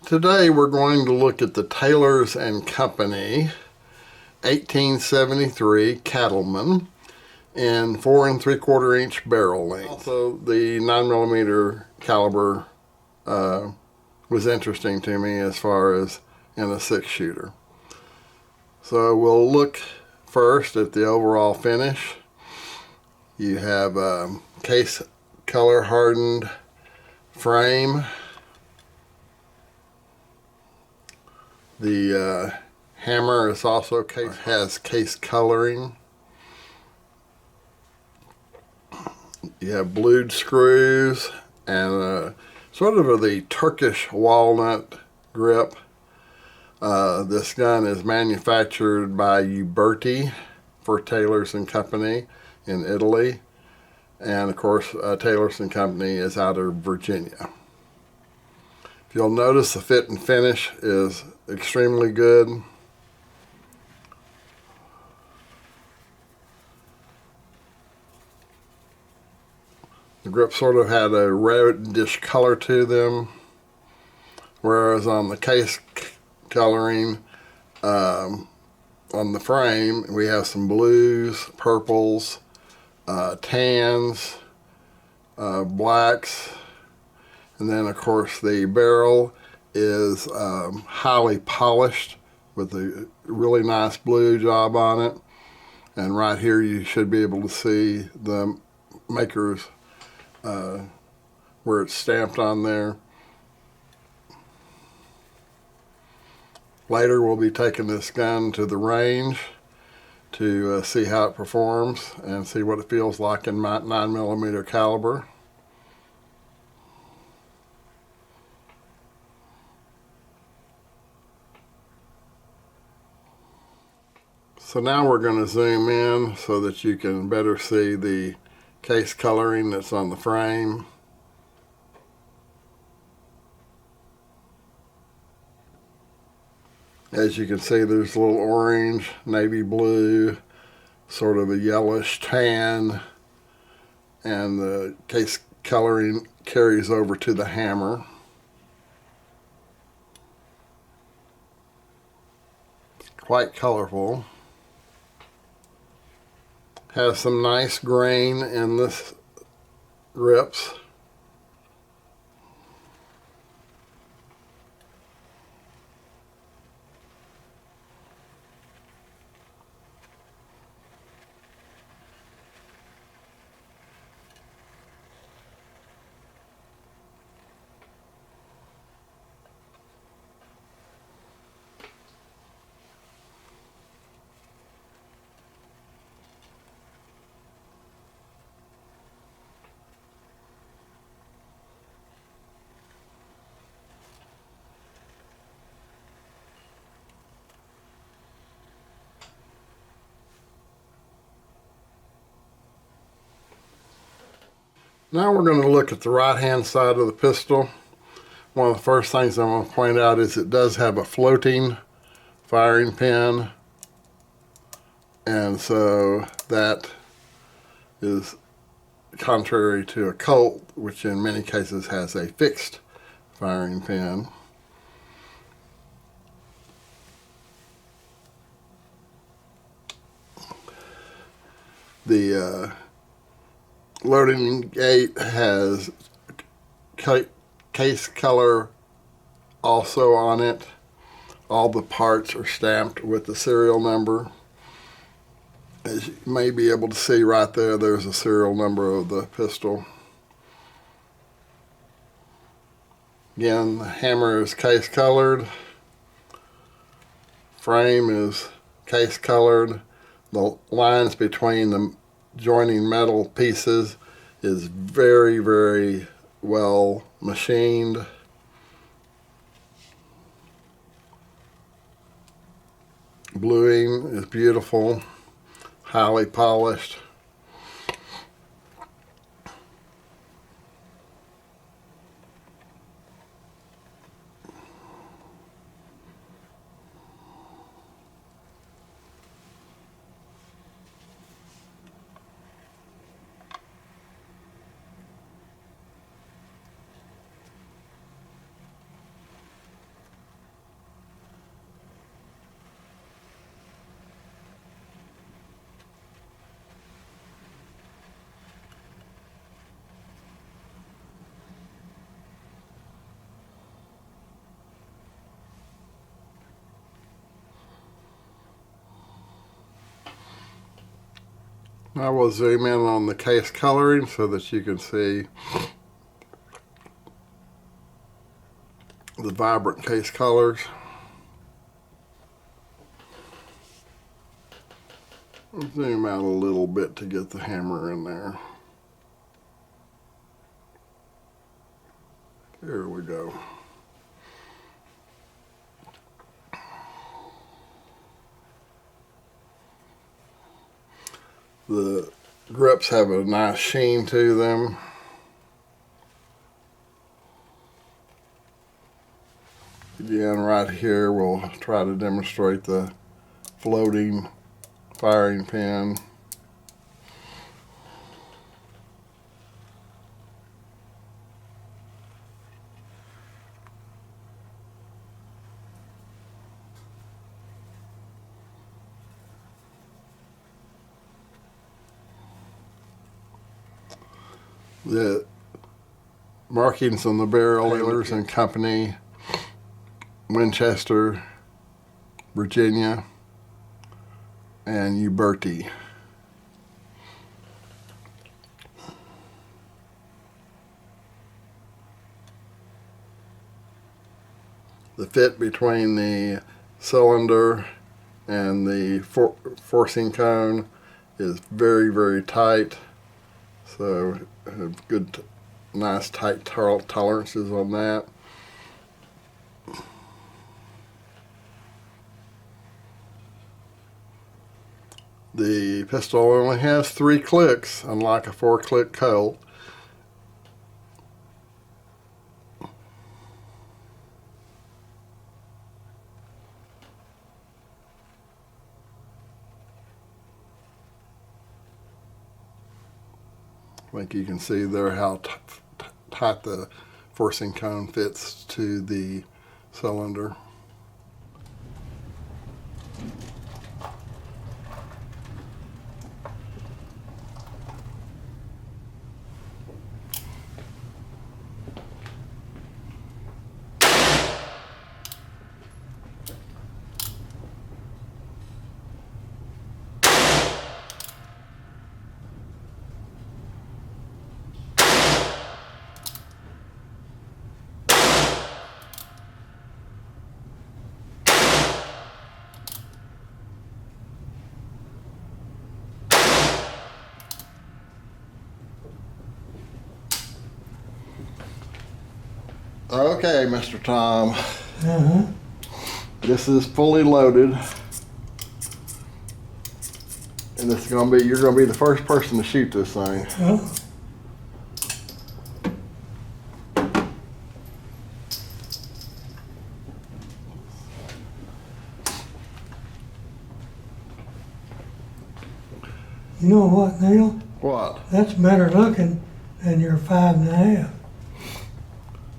Today we're going to look at the Taylors & Company 1873 Cattleman in 4 3/4 inch barrel length. Also, the 9mm caliber was interesting to me as far as in a 6-shooter. So we'll look first at the overall finish. You have a case color hardened frame. The hammer is also has case coloring. You have blued screws and sort of the Turkish walnut grip. This gun is manufactured by Uberti for Taylors & Company in Italy. And of course, Taylors & Company is out of Virginia. If you'll notice, the fit and finish is extremely good. The grips sort of had a reddish color to them, whereas on the case coloring on the frame we have some blues, purples, tans, blacks, and then of course the barrel is highly polished with a really nice blue job on it. And right here you should be able to see the maker's where it's stamped on there. Later we'll be taking this gun to the range to see how it performs and see what it feels like in my 9mm caliber. So now we're going to zoom in so that you can better see the case coloring that's on the frame. As you can see, there's a little orange, navy blue, sort of a yellowish tan, and the case coloring carries over to the hammer. Quite colorful. Has some nice grain in this grips. Now we're going to look at the right hand side of the pistol. One of the first things I'm going to point out is it does have a floating firing pin, and so that is contrary to a Colt, which in many cases has a fixed firing pin. The loading gate has case color also on it. All the parts are stamped with the serial number. As you may be able to see right there, there's a serial number of the pistol. Again, the hammer is case colored. Frame is case colored. The lines between the joining metal pieces is very, very well machined. Bluing is beautiful, highly polished. I will zoom in on the case coloring so that you can see the vibrant case colors. Zoom out a little bit to get the hammer in there. Here we go. The grips have a nice sheen to them. Again, right here we'll try to demonstrate the floating firing pin. The markings on the barrel, Taylors and Company, Winchester, Virginia, and Uberti. The fit between the cylinder and the forcing cone is very, very tight. So have good, nice tight tolerances on that. The pistol only has 3 clicks, unlike a 4-click Colt. I think you can see there how tight the forcing cone fits to the cylinder. Okay, Mr. Tom. This is fully loaded. And this is gonna be, you're gonna be the first person to shoot this thing. You know what, Neil? What? That's better looking than your 5.5.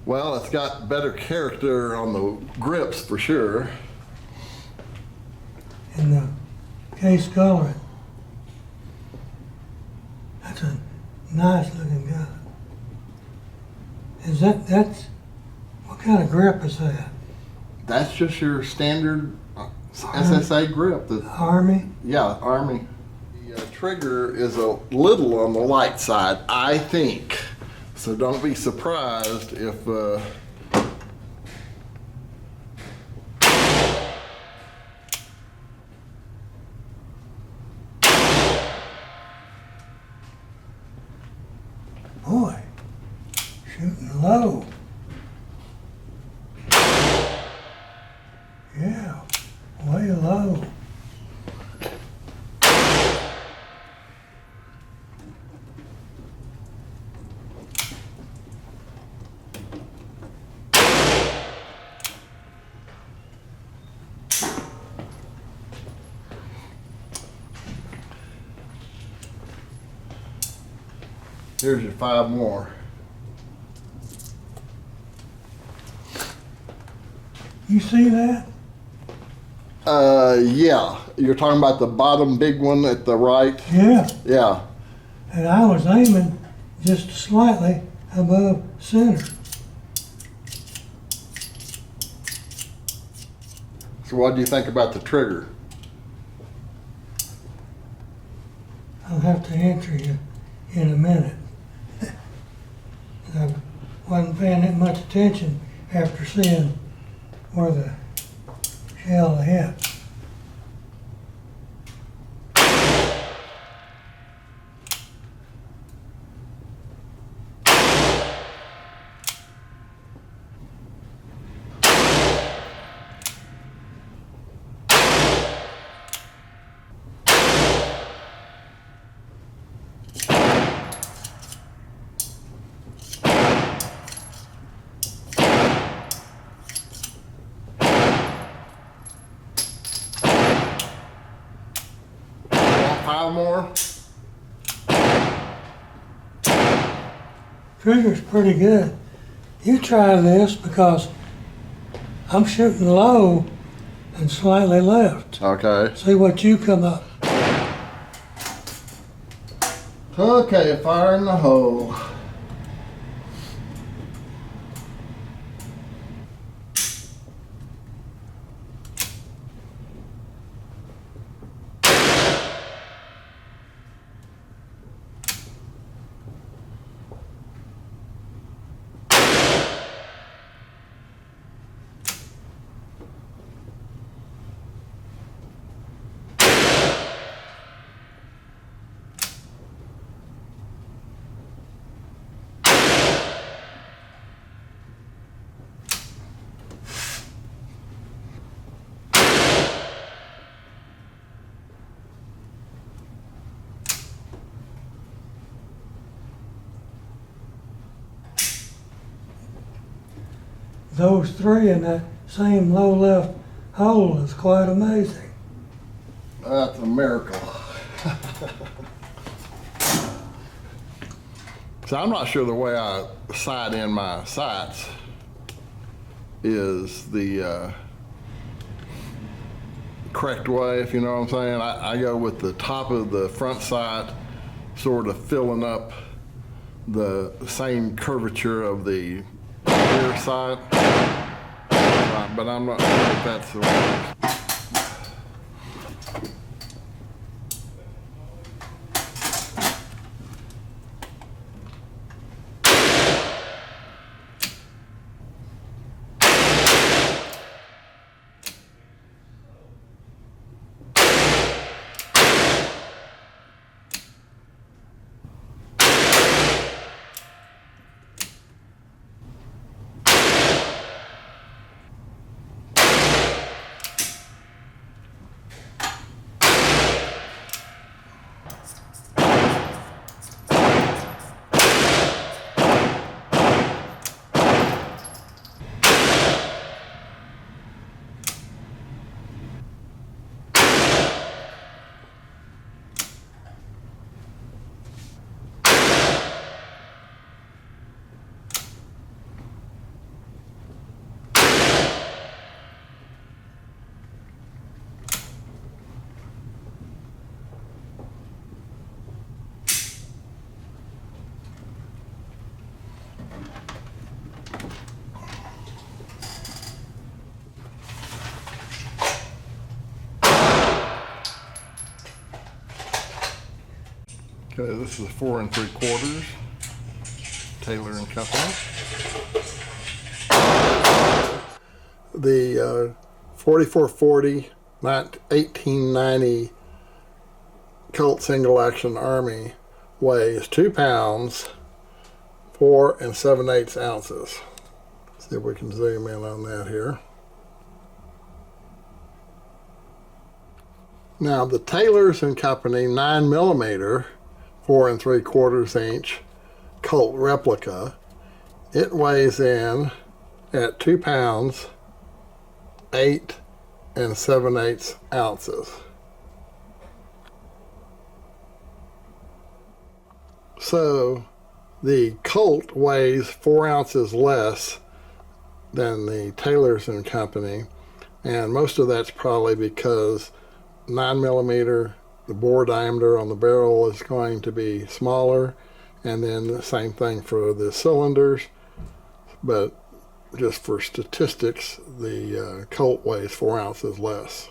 Well, it's got better character on the grips for sure. And the case coloring. That's a nice looking gun. That's, what kind of grip is that? That's just your standard SSA grip. The Army? Yeah, Army. The trigger is a little on the light side, I think. So don't be surprised if Boy, shooting low. Yeah, way low. here's your 5 more. You see that? Yeah. You're talking about the bottom big one at the right? Yeah. Yeah. And I was aiming just slightly above center. So what do you think about the trigger? I'll have to attention after seeing where the shell hit. Five more. Trigger's pretty good. You try this because I'm shooting low and slightly left. Okay. See what you come up. Okay, fire in the hole. Those three in that same low left hole is quite amazing. That's a miracle. So I'm not sure the way I sight in my sights is the correct way, if you know what I'm saying. I go with the top of the front sight sort of filling up the same curvature of the rear sight, but I'm not sure if that's the way. Okay, this is 4 3/4, Taylor and Company. The 4440 1890 Colt Single Action Army weighs 2 pounds, 4 7/8 ounces. See if we can zoom in on that here. Now the Taylor's and Company 9mm 4 3/4 inch Colt replica, it weighs in at 2 pounds, 8 7/8 ounces. So the Colt weighs 4 ounces less than the Taylor's and Company, and most of that's probably because 9mm, the bore diameter on the barrel is going to be smaller, and then the same thing for the cylinders, but just for statistics, the Colt weighs 4 ounces less.